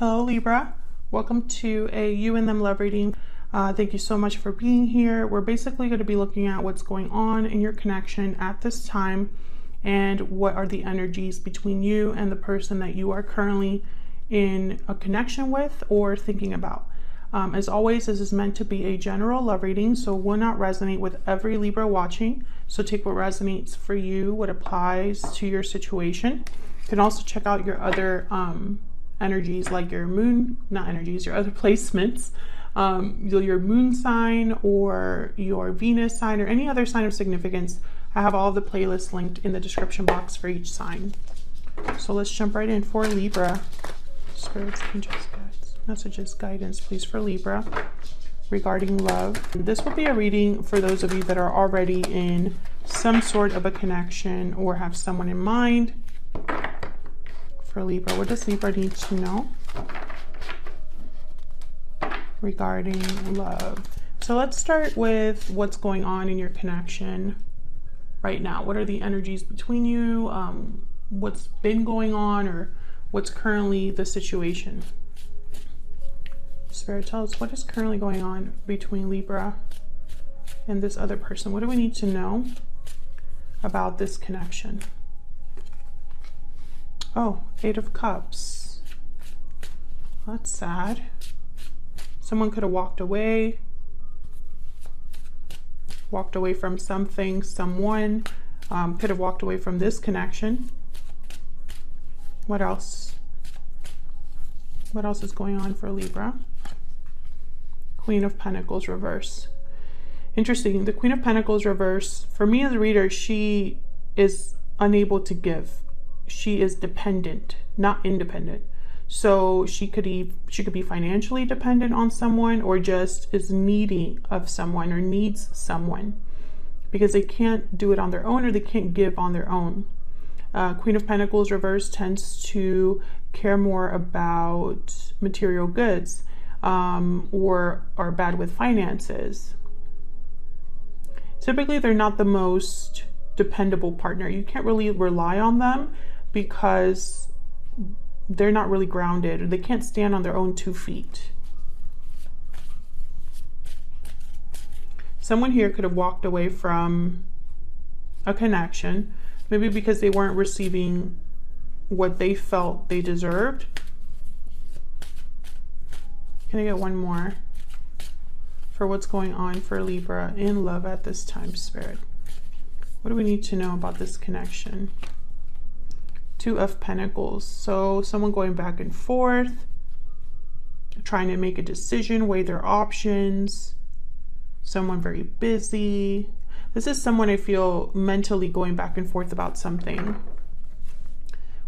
Hello Libra, welcome to a you and them love reading. Thank you so much for being here. We're basically going to be looking at what's going on in your connection at this time and what are the energies between you and the person that you are currently in a connection with or thinking about. As always, this is meant to be a general love reading, so will not resonate with every Libra watching. So take what resonates for you, what applies to your situation. You can also check out your other energies, like your moon, not energies, your other placements, your moon sign or your Venus sign or any other sign of significance. I have all the playlists linked in the description box for each sign. So let's jump right in for Libra. Spirits, angels, guides, messages, guidance, please, for Libra regarding love. This will be a reading for those of you that are already in some sort of a connection or have someone in mind. For Libra, what does Libra need to know regarding love? So let's start with what's going on in your connection right now. What are the energies between you? What's been going on, or what's currently the situation? Spirit, tell us what is currently going on between Libra and this other person. What do we need to know about this connection? Oh, Eight of Cups. That's sad. Someone could have walked away from something, someone. Could have walked away from this connection. What else? What else is going on for Libra? Queen of Pentacles reverse. Interesting. The Queen of Pentacles reverse, for me as a reader, she is unable to give. She is dependent, not independent. So she could be financially dependent on someone, or just is needy of someone or needs someone because they can't do it on their own, or they can't give on their own. Queen of Pentacles reverse tends to care more about material goods, or are bad with finances. Typically, they're not the most dependable partner. You can't really rely on them because they're not really grounded, or they can't stand on their own 2 feet. Someone here could have walked away from a connection, maybe because they weren't receiving what they felt they deserved. Can I get one more for what's going on for Libra in love at this time, Spirit? What do we need to know about this connection? Two of Pentacles. So someone going back and forth, trying to make a decision, weigh their options. Someone very busy. This is someone I feel mentally going back and forth about something.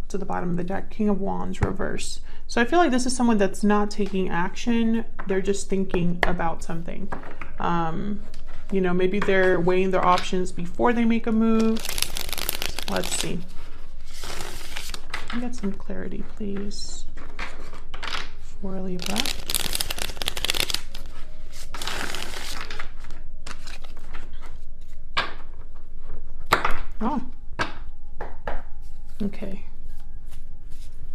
What's at the bottom of the deck? King of Wands reverse. So I feel like this is someone that's not taking action. They're just thinking about something. You know, maybe they're weighing their options before they make a move. Let's see. Get some clarity, please, for Libra. Oh, okay.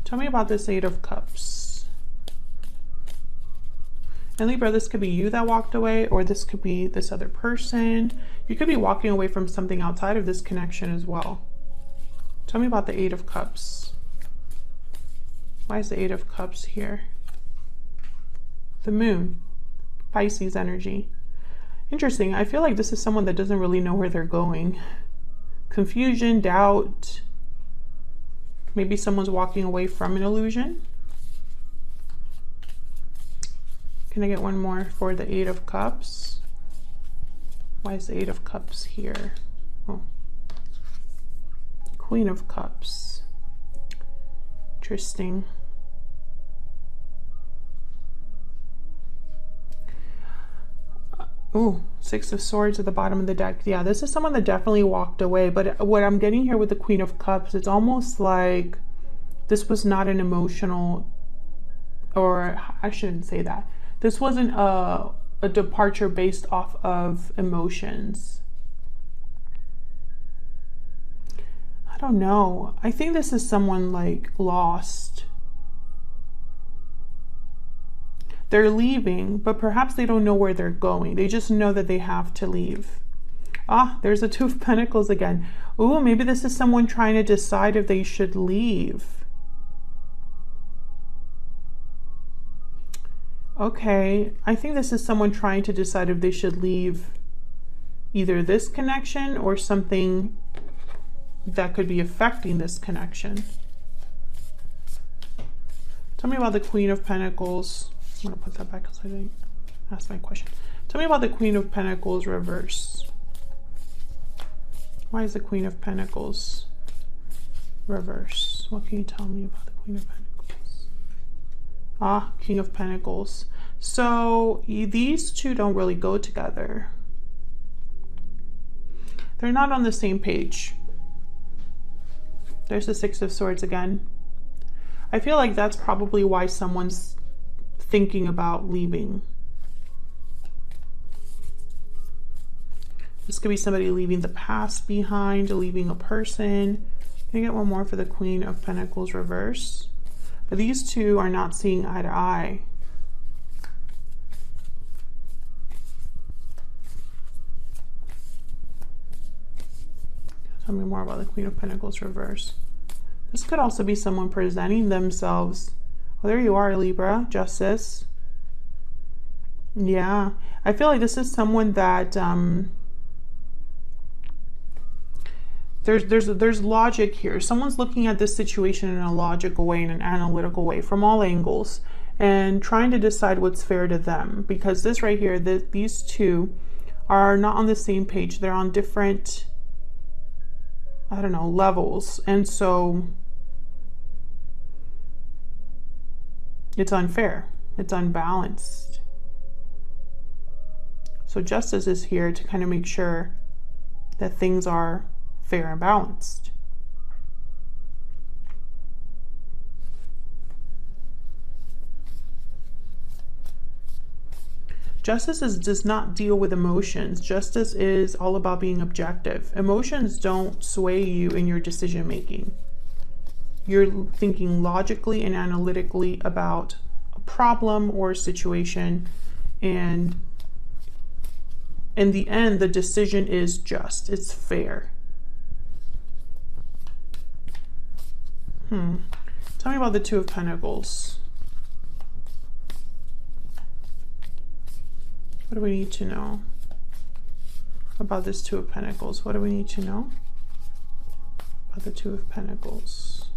Tell me about this Eight of Cups. And Libra, this could be you that walked away, or this could be this other person. You could be walking away from something outside of this connection as well. Tell me about the Eight of Cups. Why is the Eight of Cups here? The Moon, Pisces energy. Interesting. I feel like this is someone that doesn't really know where they're going. Confusion, doubt. Maybe someone's walking away from an illusion. Can I get one more for the Eight of Cups? Why is the Eight of Cups here? Oh. Queen of Cups. Interesting. Oh, Six of Swords at the bottom of the deck. Yeah, this is someone that definitely walked away. But what I'm getting here with the Queen of Cups, it's almost like this was not an emotional, or I shouldn't say that. This wasn't a departure based off of emotions. I don't know. I think this is someone like lost. They're leaving, but perhaps they don't know where they're going. They just know that they have to leave. Ah, there's a Two of Pentacles again. Ooh, maybe this is someone trying to decide if they should leave. Okay, I think this is someone trying to decide if they should leave either this connection or something that could be affecting this connection. Tell me about the Queen of Pentacles. I'm going to put that back because I didn't ask my question. Tell me about the Queen of Pentacles reverse. Why is the Queen of Pentacles reverse? What can you tell me about the Queen of Pentacles? Ah, King of Pentacles. So these two don't really go together. They're not on the same page. There's the Six of Swords again. I feel like that's probably why someone's thinking about leaving. This could be somebody leaving the past behind, leaving a person. Can I get one more for the Queen of Pentacles reverse? But these two are not seeing eye to eye. Tell me more about the Queen of Pentacles reverse. This could also be someone presenting themselves. Oh, there you are, Libra, Justice. Yeah, I feel like this is someone that there's logic here. Someone's looking at this situation in a logical way, in an analytical way, from all angles, and trying to decide what's fair to them. Because this right here, these two are not on the same page. They're on different, I don't know, levels. And so it's unfair. It's unbalanced. So Justice is here to kind of make sure that things are fair and balanced. Justice does not deal with emotions. Justice is all about being objective. Emotions don't sway you in your decision making. You're thinking logically and analytically about a problem or a situation, and in the end, the decision is just. It's fair. Tell me about the Two of Pentacles. What do we need to know about this Two of Pentacles? What do we need to know about the Two of Pentacles?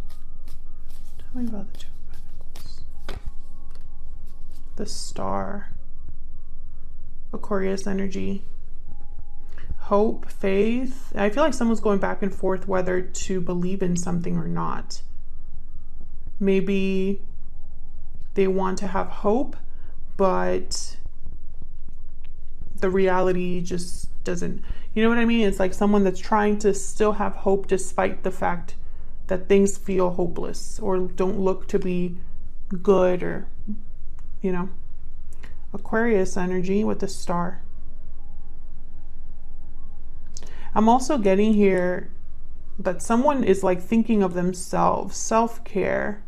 Tell me about the Two of Pentacles. The Star. Aquarius energy. Hope, faith. I feel like someone's going back and forth whether to believe in something or not. Maybe they want to have hope, but the reality just doesn't, you know what I mean? It's like someone that's trying to still have hope despite the fact that things feel hopeless or don't look to be good, or, you know. Aquarius energy with the Star. I'm also getting here that someone is like thinking of themselves, self-care.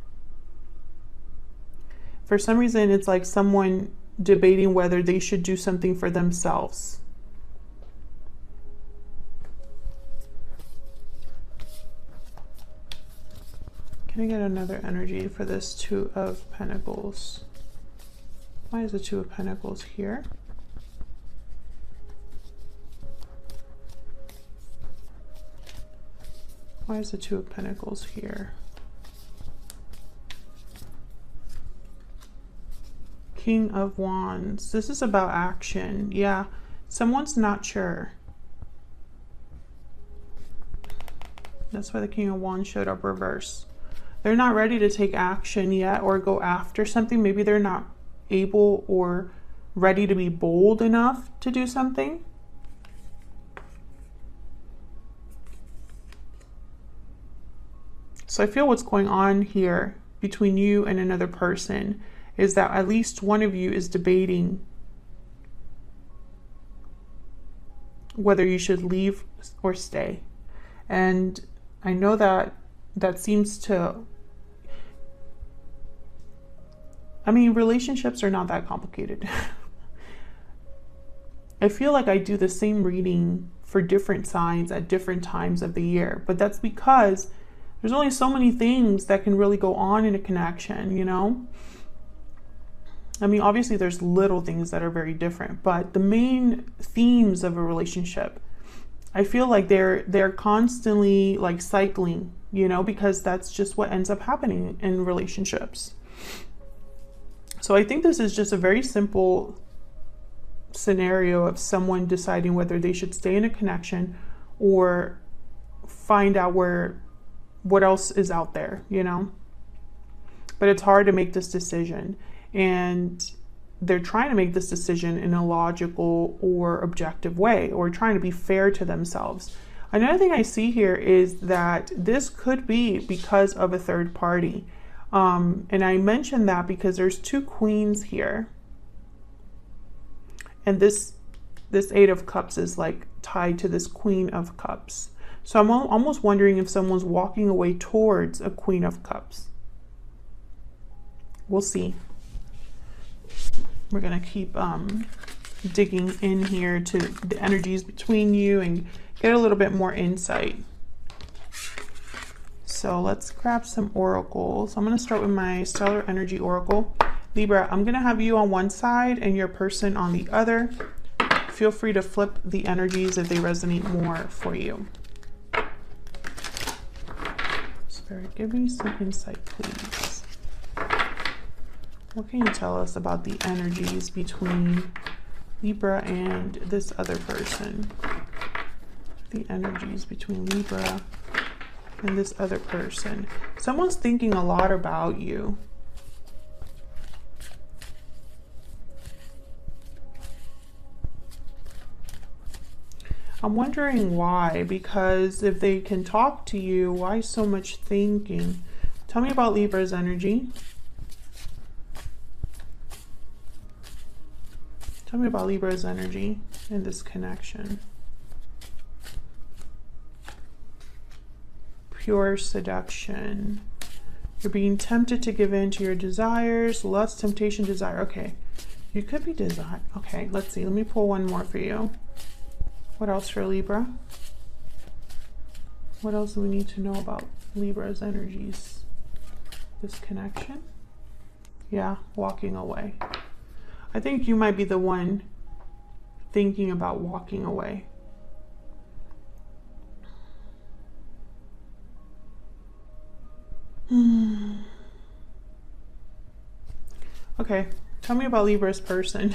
For some reason, it's like someone debating whether they should do something for themselves. Can I get another energy for this Two of Pentacles? Why is the Two of Pentacles here? Why is the Two of Pentacles here? King of Wands. This is about action. Yeah, someone's not sure. That's why the King of Wands showed up reverse. They're not ready to take action yet or go after something. Maybe they're not able or ready to be bold enough to do something. So I feel what's going on here between you and another person is that at least one of you is debating whether you should leave or stay. And I know that that seems to I mean, relationships are not that complicated. I feel like I do the same reading for different signs at different times of the year, but that's because there's only so many things that can really go on in a connection, you know? I mean, obviously there's little things that are very different, but the main themes of a relationship, I feel like they're constantly like cycling, you know, because that's just what ends up happening in relationships. So I think this is just a very simple scenario of someone deciding whether they should stay in a connection or find out what else is out there, you know. But it's hard to make this decision, and they're trying to make this decision in a logical or objective way, or trying to be fair to themselves. Another thing I see here is that this could be because of a third party. And I mentioned that because there's two queens here. And this Eight of Cups is like tied to this Queen of Cups. So I'm almost wondering if someone's walking away towards a Queen of Cups. We'll see. We're going to keep digging in here to the energies between you and get a little bit more insight. So let's grab some oracles. I'm going to start with my Stellar Energy Oracle. Libra, I'm going to have you on one side and your person on the other. Feel free to flip the energies if they resonate more for you. Spirit, give me some insight, please. What can you tell us about the energies between Libra and this other person? The energies between Libra and this other person. Someone's thinking a lot about you. I'm wondering why, because if they can talk to you, why so much thinking? Tell me about Libra's energy. Tell me about Libra's energy in this connection. Pure seduction. You're being tempted to give in to your desires. Lust, temptation, desire. Okay. You could be desire. Okay, let's see. Let me pull one more for you. What else for Libra? What else do we need to know about Libra's energies? This connection? Yeah, walking away. I think you might be the one thinking about walking away. Okay, tell me about Libra's person.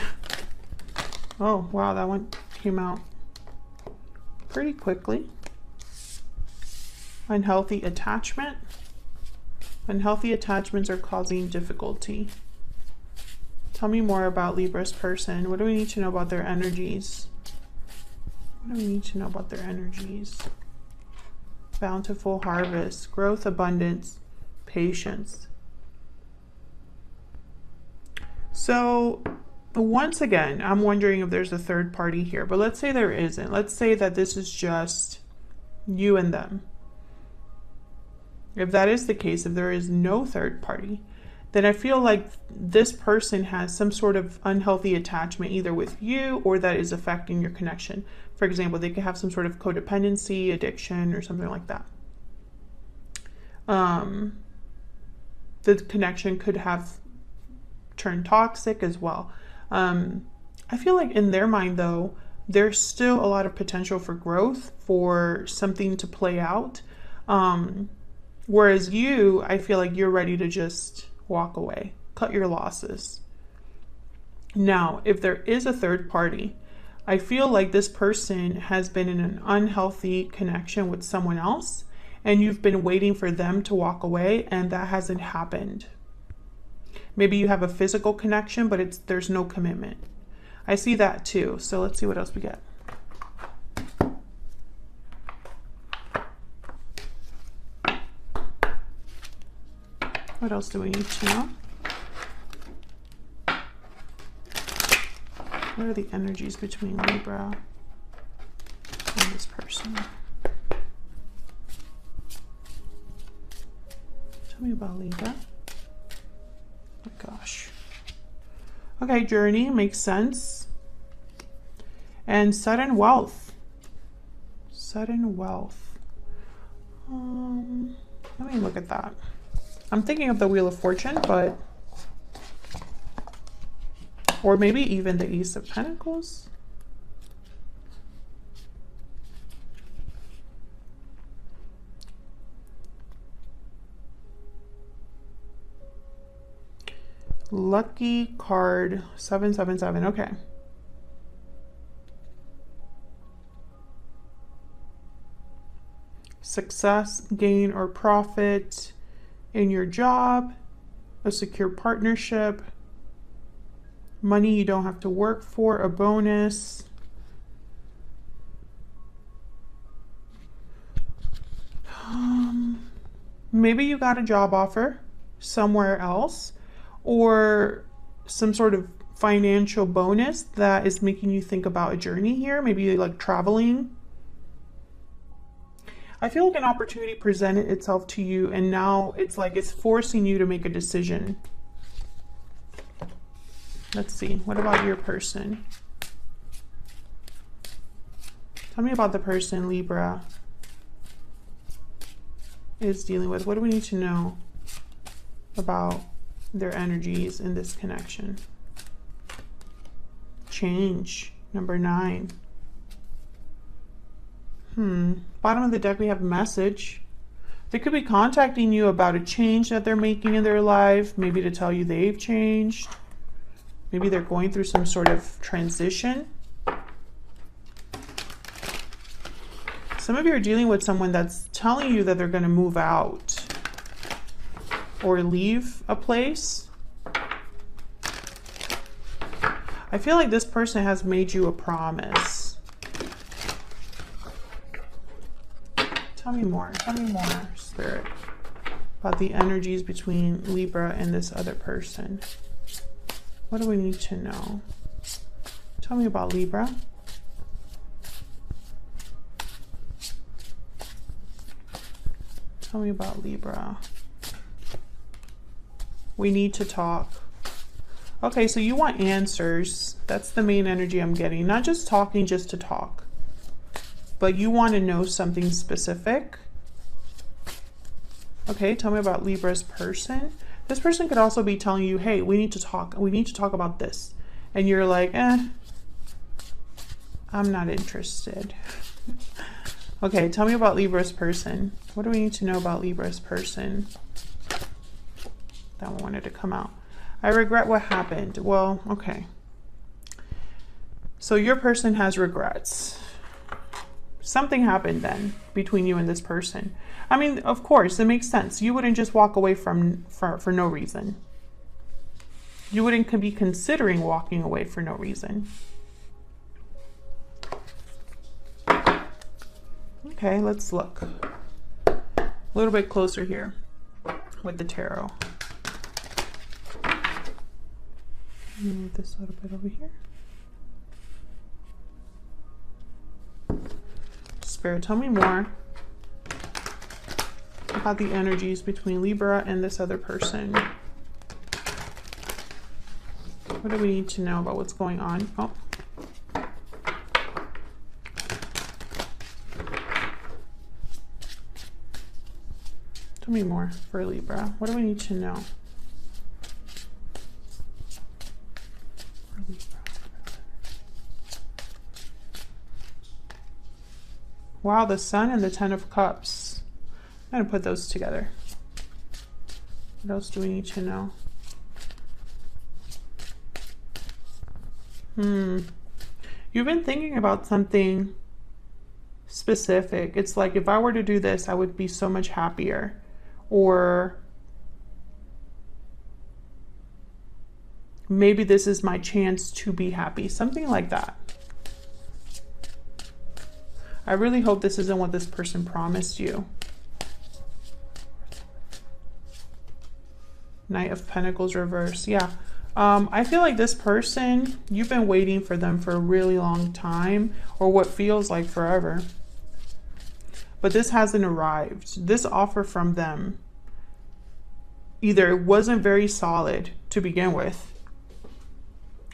Oh, wow, that one came out pretty quickly. Unhealthy attachment. Unhealthy attachments are causing difficulty. Tell me more about Libra's person. What do we need to know about their energies? What do we need to know about their energies? Bountiful harvest, growth, abundance, patience. So once again, I'm wondering if there's a third party here, but let's say there isn't. Let's say that this is just you and them. If that is the case, if there is no third party, then I feel like this person has some sort of unhealthy attachment either with you or that is affecting your connection. For example, they could have some sort of codependency, addiction, or something like that. The connection could have turned toxic as well. I feel like in their mind, though, there's still a lot of potential for growth, for something to play out. Whereas you, I feel like you're ready to just walk away, cut your losses. Now, if there is a third party, I feel like this person has been in an unhealthy connection with someone else, and you've been waiting for them to walk away, and that hasn't happened. Maybe you have a physical connection, but there's no commitment. I see that too. So let's see what else we get. What else do we need to know? What are the energies between Libra and this person? Tell me about Libra. Oh my gosh. Okay, journey makes sense. And sudden wealth. Sudden wealth. Let me look at that. I'm thinking of the Wheel of Fortune, but... or maybe even the Ace of Pentacles. Lucky card 777. Okay. Success, gain, or profit in your job, a secure partnership, money you don't have to work for, a bonus. Maybe you got a job offer somewhere else, or some sort of financial bonus that is making you think about a journey here, maybe like traveling. I feel like an opportunity presented itself to you, and now it's like it's forcing you to make a decision. Let's see, what about your person? Tell me about the person Libra is dealing with. What do we need to know about their energies in this connection? Change, number 9. Bottom of the deck, we have message. They could be contacting you about a change that they're making in their life, maybe to tell you they've changed. Maybe they're going through some sort of transition. Some of you are dealing with someone that's telling you that they're going to move out or leave a place. I feel like this person has made you a promise. Tell me more, Spirit, about the energies between Libra and this other person. What do we need to know? Tell me about Libra. Tell me about Libra. We need to talk. Okay, so you want answers. That's the main energy I'm getting. Not just talking just to talk, but you want to know something specific. Okay, tell me about Libra's person. This person could also be telling you, hey, we need to talk. We need to talk about this. And you're like, I'm not interested. Okay, tell me about Libra's person. What do we need to know about Libra's person? That one wanted to come out. I regret what happened. Well, okay. So your person has regrets. Something happened then between you and this person. I mean, of course, it makes sense. You wouldn't just walk away for no reason. You wouldn't be considering walking away for no reason. Okay, let's look a little bit closer here with the tarot. Move this a little bit over here. Spirit, tell me more about the energies between Libra and this other person. What do we need to know about what's going on? Oh. Tell me more for Libra. What do we need to know? For Libra. Wow, the Sun and the Ten of Cups. I'm going to put those together. What else do we need to know? You've been thinking about something specific. It's like, if I were to do this, I would be so much happier. Or maybe this is my chance to be happy. Something like that. I really hope this isn't what this person promised you. Knight of Pentacles reverse. Yeah. I feel like this person, you've been waiting for them for a really long time, or what feels like forever. But this hasn't arrived. This offer from them either wasn't very solid to begin with,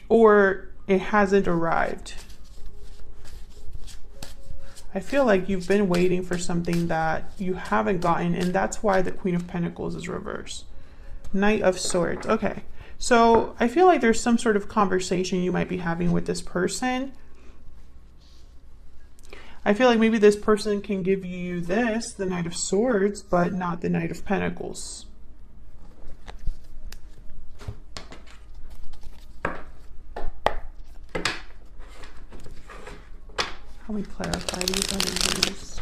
or it hasn't arrived. I feel like you've been waiting for something that you haven't gotten, and that's why the Queen of Pentacles is reversed. Knight of Swords. Okay, so I feel like there's some sort of conversation you might be having with this person. I feel like maybe this person can give you this, the Knight of Swords, but not the Knight of Pentacles. How we clarify these energies?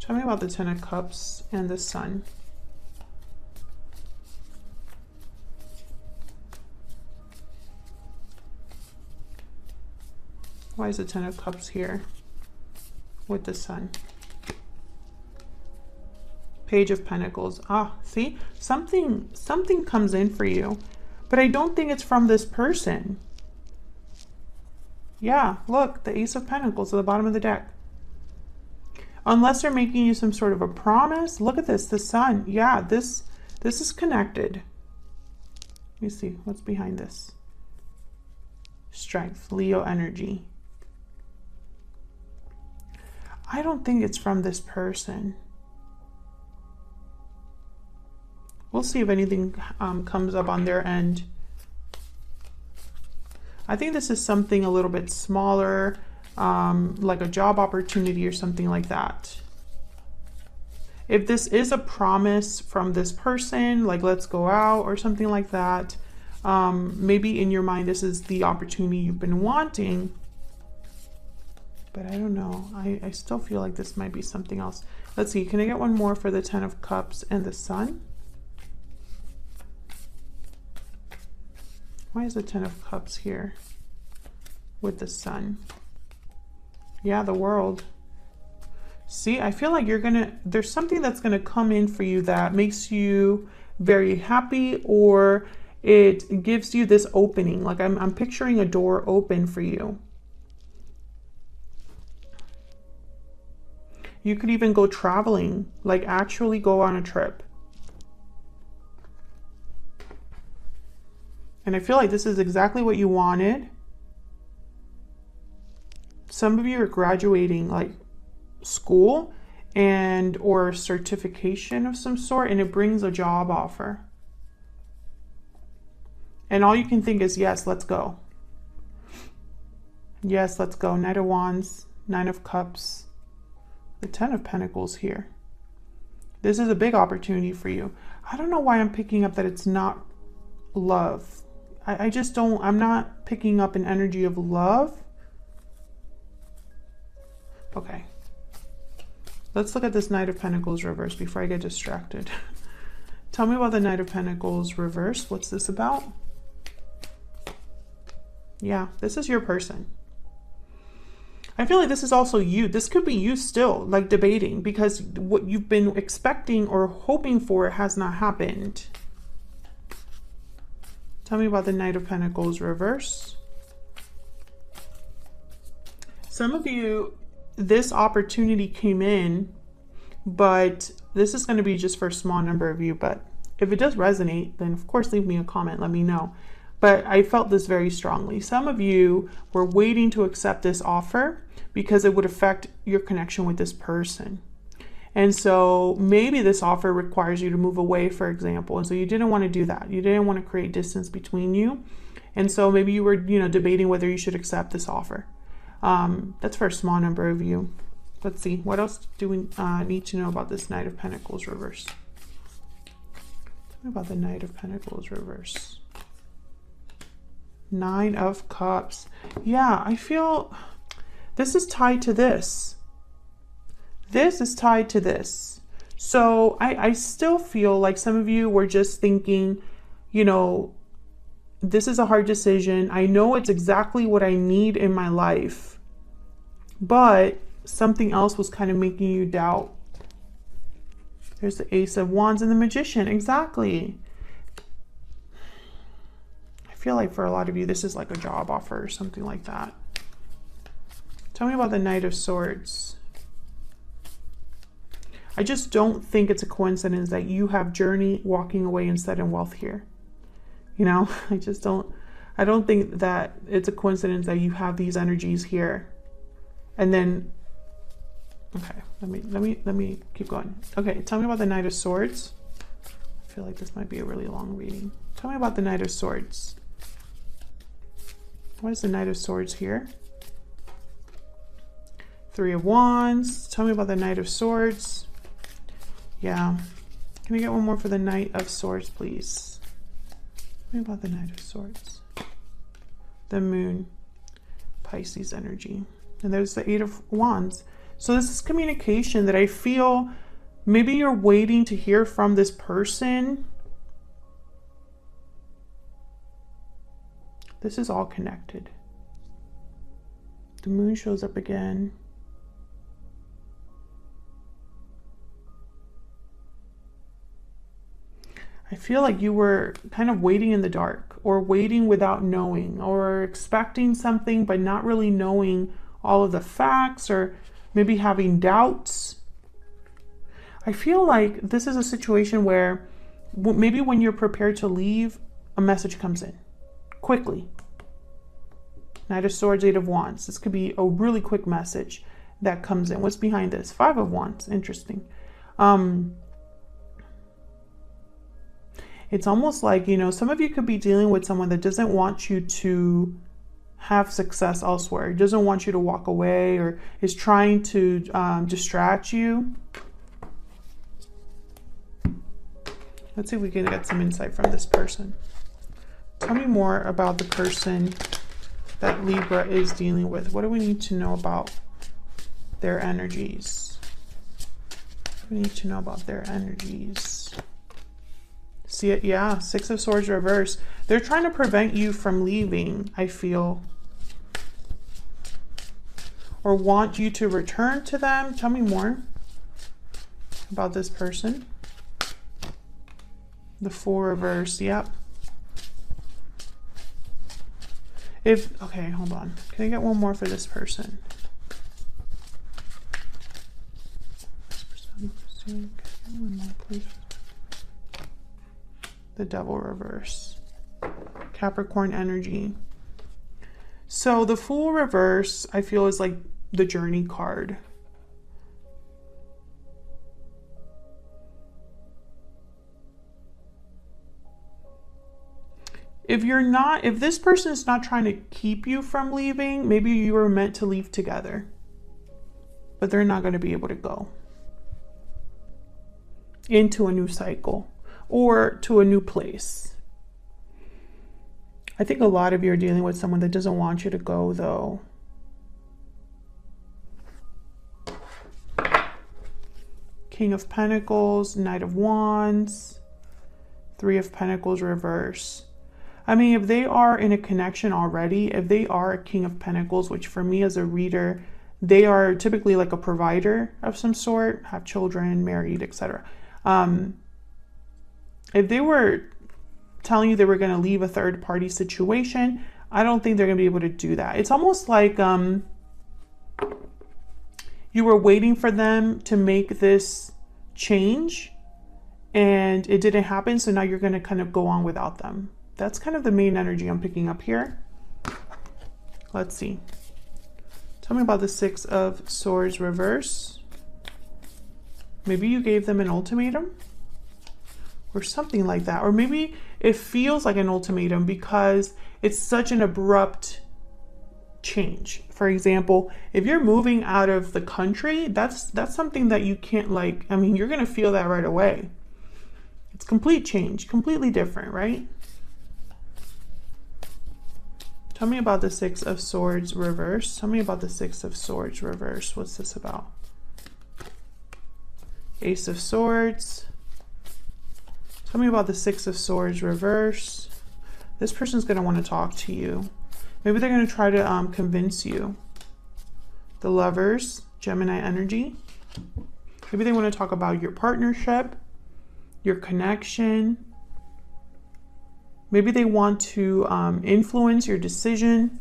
Tell me about the Ten of Cups and the Sun. Why is the Ten of Cups here with the Sun? Page of Pentacles. Ah, see? Something comes in for you. But I don't think it's from this person. Yeah, look, the Ace of Pentacles at the bottom of the deck. Unless they're making you some sort of a promise. Look at this, the Sun. Yeah, this is connected. Let me see, what's behind this? Strength, Leo energy. I don't think it's from this person. We'll see if anything comes up on their end. I think this is something a little bit smaller, like a job opportunity or something like that. If this is a promise from this person, like let's go out or something like that, maybe in your mind this is the opportunity you've been wanting. But I don't know. I still feel like this might be something else. Let's see. Can I get one more for the Ten of Cups and the Sun? Why is the Ten of Cups here with the Sun? Yeah, the World. See, I feel like there's something that's gonna come in for you that makes you very happy, or it gives you this opening. Like I'm picturing a door open for you. You could even go traveling, like actually go on a trip. And I feel like this is exactly what you wanted. Some of you are graduating like school or certification of some sort, and it brings a job offer. And all you can think is, yes, let's go. Yes, let's go. Knight of Wands, Nine of Cups, the Ten of Pentacles here. This is a big opportunity for you. I don't know why I'm picking up that it's not love. I just don't, I'm not picking up an energy of love. Okay. Let's look at this Knight of Pentacles reverse before I get distracted. Tell me about the Knight of Pentacles reverse. What's this about? Yeah, this is your person. I feel like this is also you. This could be you still, like debating, because what you've been expecting or hoping for has not happened. Tell me about the Knight of Pentacles reverse. Some of you, this opportunity came in, but this is going to be just for a small number of you. But if it does resonate, then of course leave me a comment, let me know. But I felt this very strongly. Some of you were waiting to accept this offer because it would affect your connection with this person. And so maybe this offer requires you to move away, for example. And so you didn't want to do that. You didn't want to create distance between you. And so maybe you were, debating whether you should accept this offer. That's for a small number of you. Let's see. What else do we need to know about this Knight of Pentacles reverse? Tell me about the Knight of Pentacles reverse. Nine of Cups. Yeah, I feel this is tied to this. This is tied to this. So I still feel like some of you were just thinking, this is a hard decision. I know it's exactly what I need in my life, but something else was kind of making you doubt. There's the Ace of Wands and the Magician. Exactly. I feel like for a lot of you, this is like a job offer or something like that. Tell me about the Knight of Swords. I just don't think it's a coincidence that you have journey, walking away, instead, and wealth here. You know, I don't think that it's a coincidence that you have these energies here. And then, okay, let me keep going. Okay, tell me about the Knight of Swords. I feel like this might be a really long reading. Tell me about the Knight of Swords. What is the Knight of Swords here? Three of Wands. Tell me about the Knight of Swords. Yeah. Can I get one more for the Knight of Swords, please? Tell me about the Knight of Swords. The Moon. Pisces energy. And there's the Eight of Wands. So this is communication that I feel maybe you're waiting to hear from this person. This is all connected. The Moon shows up again. I feel like you were kind of waiting in the dark, or waiting without knowing, or expecting something but not really knowing all of the facts, or maybe having doubts. I feel like this is a situation where maybe when you're prepared to leave, a message comes in quickly. Knight of Swords, Eight of Wands. This could be a really quick message that comes in. What's behind this? Five of Wands. Interesting. It's almost like, you know, some of you could be dealing with someone that doesn't want you to have success elsewhere, doesn't want you to walk away, or is trying to distract you. Let's see if we can get some insight from this person. Tell me more about the person that Libra is dealing with. What do we need to know about their energies? We need to know about their energies. See it? Yeah, Six of Swords reverse. They're trying to prevent you from leaving, I feel. Or want you to return to them. Tell me more about this person. The Fool reverse, yep. Okay, hold on. Can I get one more for this person? One more, please. The Devil reverse. Capricorn energy. So the Fool reverse, I feel, is like the Journey card. If this person is not trying to keep you from leaving, maybe you were meant to leave together, but they're not going to be able to go into a new cycle or to a new place. I think a lot of you are dealing with someone that doesn't want you to go, though. King of Pentacles, Knight of Wands, Three of Pentacles reverse. I mean, if they are in a connection already, if they are a King of Pentacles, which for me as a reader, they are typically like a provider of some sort, have children, married, etc. If they were telling you they were going to leave a third party situation, I don't think they're going to be able to do that. It's almost like you were waiting for them to make this change and it didn't happen. So now you're going to kind of go on without them. That's kind of the main energy I'm picking up here. Let's see. Tell me about the Six of Swords reverse. Maybe you gave them an ultimatum or something like that. Or maybe it feels like an ultimatum because it's such an abrupt change. For example, if you're moving out of the country, that's something that you can't you're going to feel that right away. It's complete change, completely different, right? Tell me about the Six of Swords reverse. Tell me about the Six of Swords reverse. What's this about? Ace of Swords. Tell me about the Six of Swords reverse. This person's going to want to talk to you. Maybe they're going to try to convince you. The Lovers, Gemini energy. Maybe they want to talk about your partnership, your connection. Maybe they want to influence your decision.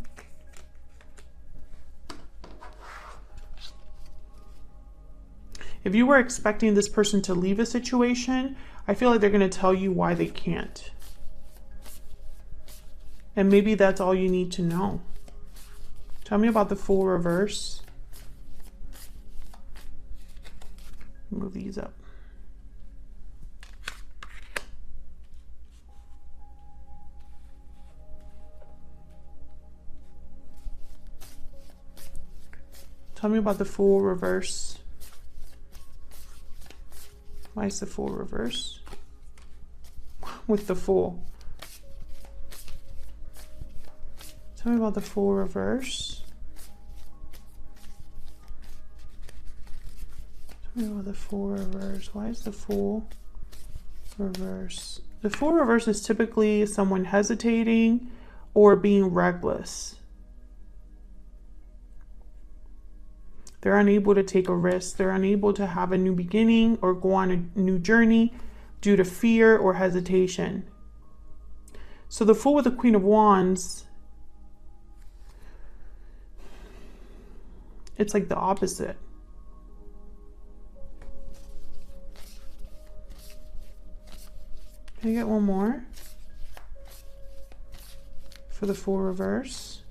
If you were expecting this person to leave a situation, I feel like they're going to tell you why they can't. And maybe that's all you need to know. Tell me about the Fool reverse. Move these up. Tell me about the Fool reverse. Why is the Fool reverse? With the Fool. Tell me about the Fool reverse. Tell me about the Fool reverse. Why is the Fool reverse? The Fool reverse is typically someone hesitating or being reckless. They're unable to take a risk. They're unable to have a new beginning or go on a new journey due to fear or hesitation. So the Fool with the Queen of Wands, it's like the opposite. Can I get one more for the Fool reverse?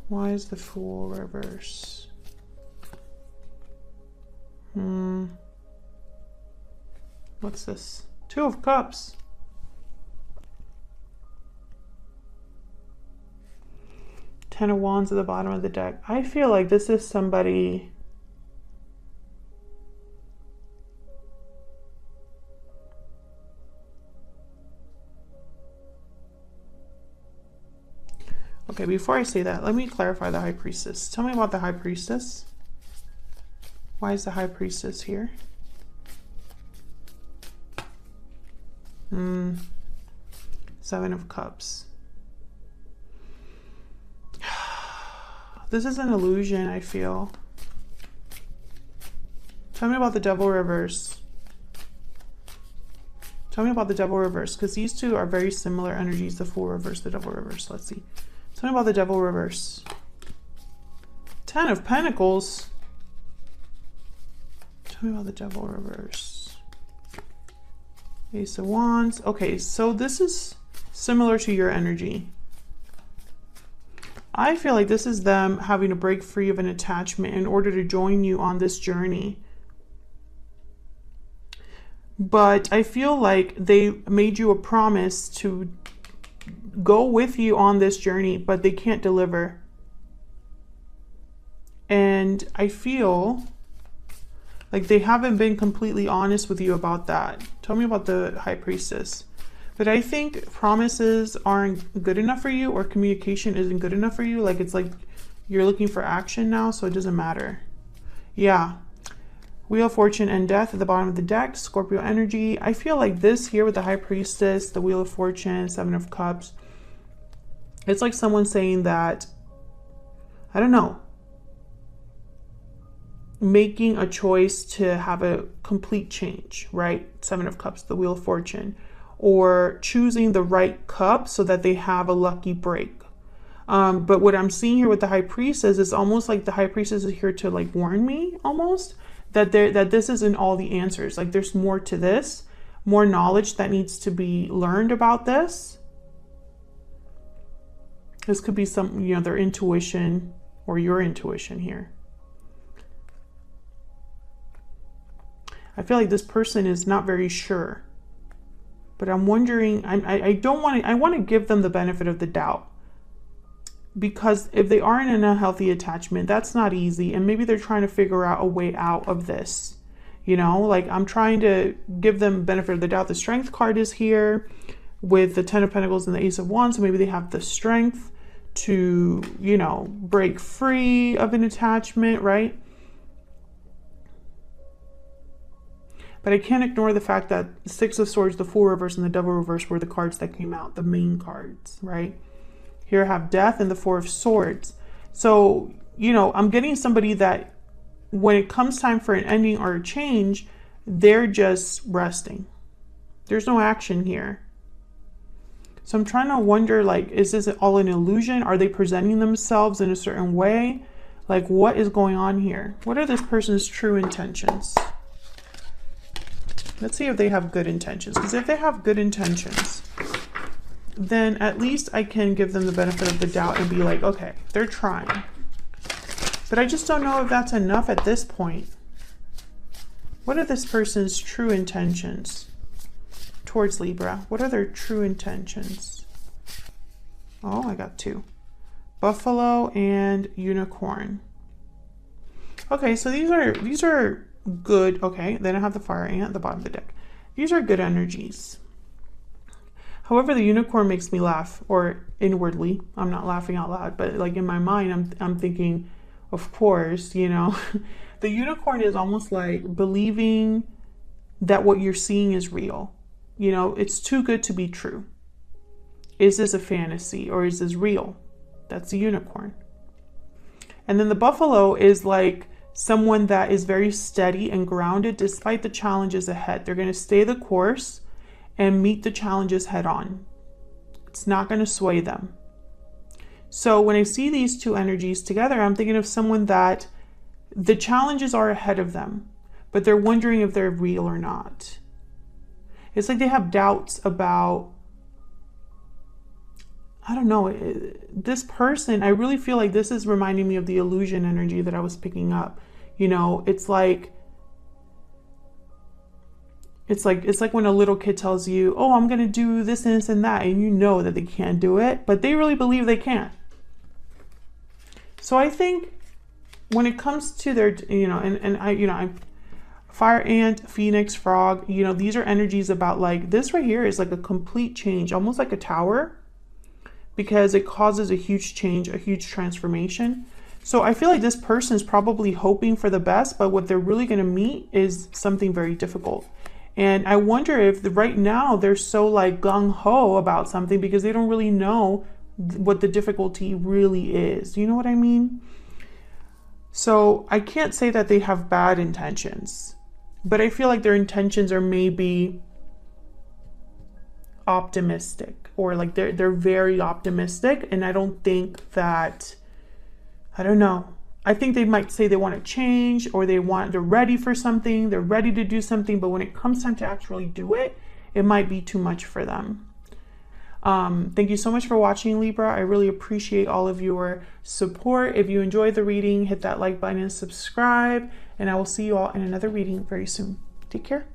Why is the Fool reverse? What's this? Two of Cups. Ten of Wands at the bottom of the deck. I feel like this is somebody okay, before I say that, let me clarify the High Priestess. Tell me about the High Priestess. Why is the High Priestess here? Seven of Cups. This is an illusion, I feel. Tell me about the Devil reverse. Tell me about the Devil reverse, because these two are very similar energies, the Fool reverse, the Devil reverse. Let's see. Tell me about the Devil reverse. Ten of Pentacles. Tell me about the Devil reverse. Ace of Wands. Okay, so this is similar to your energy. I feel like this is them having to break free of an attachment in order to join you on this journey. But I feel like they made you a promise to go with you on this journey, but they can't deliver. And I feel like they haven't been completely honest with you about that. Tell me about the High Priestess. But I think promises aren't good enough for you, or communication isn't good enough for you. Like, it's like you're looking for action now, so it doesn't matter. Yeah. Wheel of Fortune and Death at the bottom of the deck. Scorpio energy. I feel like this here with the High Priestess, the Wheel of Fortune, Seven of Cups. It's like someone saying that, I don't know, making a choice to have a complete change, right? Seven of Cups, the Wheel of Fortune. Or choosing the right cup so that they have a lucky break. But what I'm seeing here with the High Priestess is almost like the High Priestess is here to like warn me almost that this isn't all the answers. Like, there's more to this, more knowledge that needs to be learned about this. This could be some, you know, their intuition or your intuition here. I feel like this person is not very sure. But I'm wondering, I want to give them the benefit of the doubt. Because if they aren't in a healthy attachment, that's not easy. And maybe they're trying to figure out a way out of this. You know, like, I'm trying to give them benefit of the doubt. The Strength card is here with the Ten of Pentacles and the Ace of Wands. So maybe they have the strength to, you know, break free of an attachment, right? But I can't ignore the fact that the Six of Swords, the Fool reverse, and the Devil reverse were the cards that came out, the main cards, right? Here I have Death and the Four of Swords. So, you know, I'm getting somebody that when it comes time for an ending or a change, they're just resting. There's no action here. So I'm trying to wonder, like, is this all an illusion? Are they presenting themselves in a certain way? Like, what is going on here? What are this person's true intentions? Let's see if they have good intentions. Because if they have good intentions, then at least I can give them the benefit of the doubt and be like, okay, they're trying. But I just don't know if that's enough at this point. What are this person's true intentions towards Libra? What are their true intentions? Oh, I got two. Buffalo and unicorn. Okay, so these are good. Okay, then I have the fire ant at the bottom of the deck. These are good energies. However, the unicorn makes me laugh, or inwardly. I'm not laughing out loud, but like in my mind, I'm thinking, of course, you know. The unicorn is almost like believing that what you're seeing is real. You know, it's too good to be true. Is this a fantasy or is this real? That's a unicorn. And then the buffalo is like someone that is very steady and grounded despite the challenges ahead. They're going to stay the course and meet the challenges head on. It's not going to sway them. So when I see these two energies together, I'm thinking of someone that the challenges are ahead of them, but they're wondering if they're real or not. It's like they have doubts about, I don't know, this person. I really feel like this is reminding me of the illusion energy that I was picking up. You know, it's like when a little kid tells you, oh, I'm going to do this and this and that, and you know that they can't do it, but they really believe they can. So I think when it comes to their, you know, and I fire ant, phoenix, frog, you know, these are energies about like, this right here is like a complete change, almost like a tower, because it causes a huge change, a huge transformation. So I feel like this person is probably hoping for the best, but what they're really going to meet is something very difficult. And I wonder if right now they're so like gung-ho about something because they don't really know what the difficulty really is. You know what I mean? So I can't say that they have bad intentions, but I feel like their intentions are maybe optimistic, or like they're very optimistic. And I don't think that, I don't know. I think they might say they want to change, or they're ready for something, they're ready to do something, but when it comes time to actually do it, it might be too much for them. Thank you so much for watching, Libra. I really appreciate all of your support. If you enjoyed the reading, hit that like button and subscribe, and I will see you all in another reading very soon. Take care.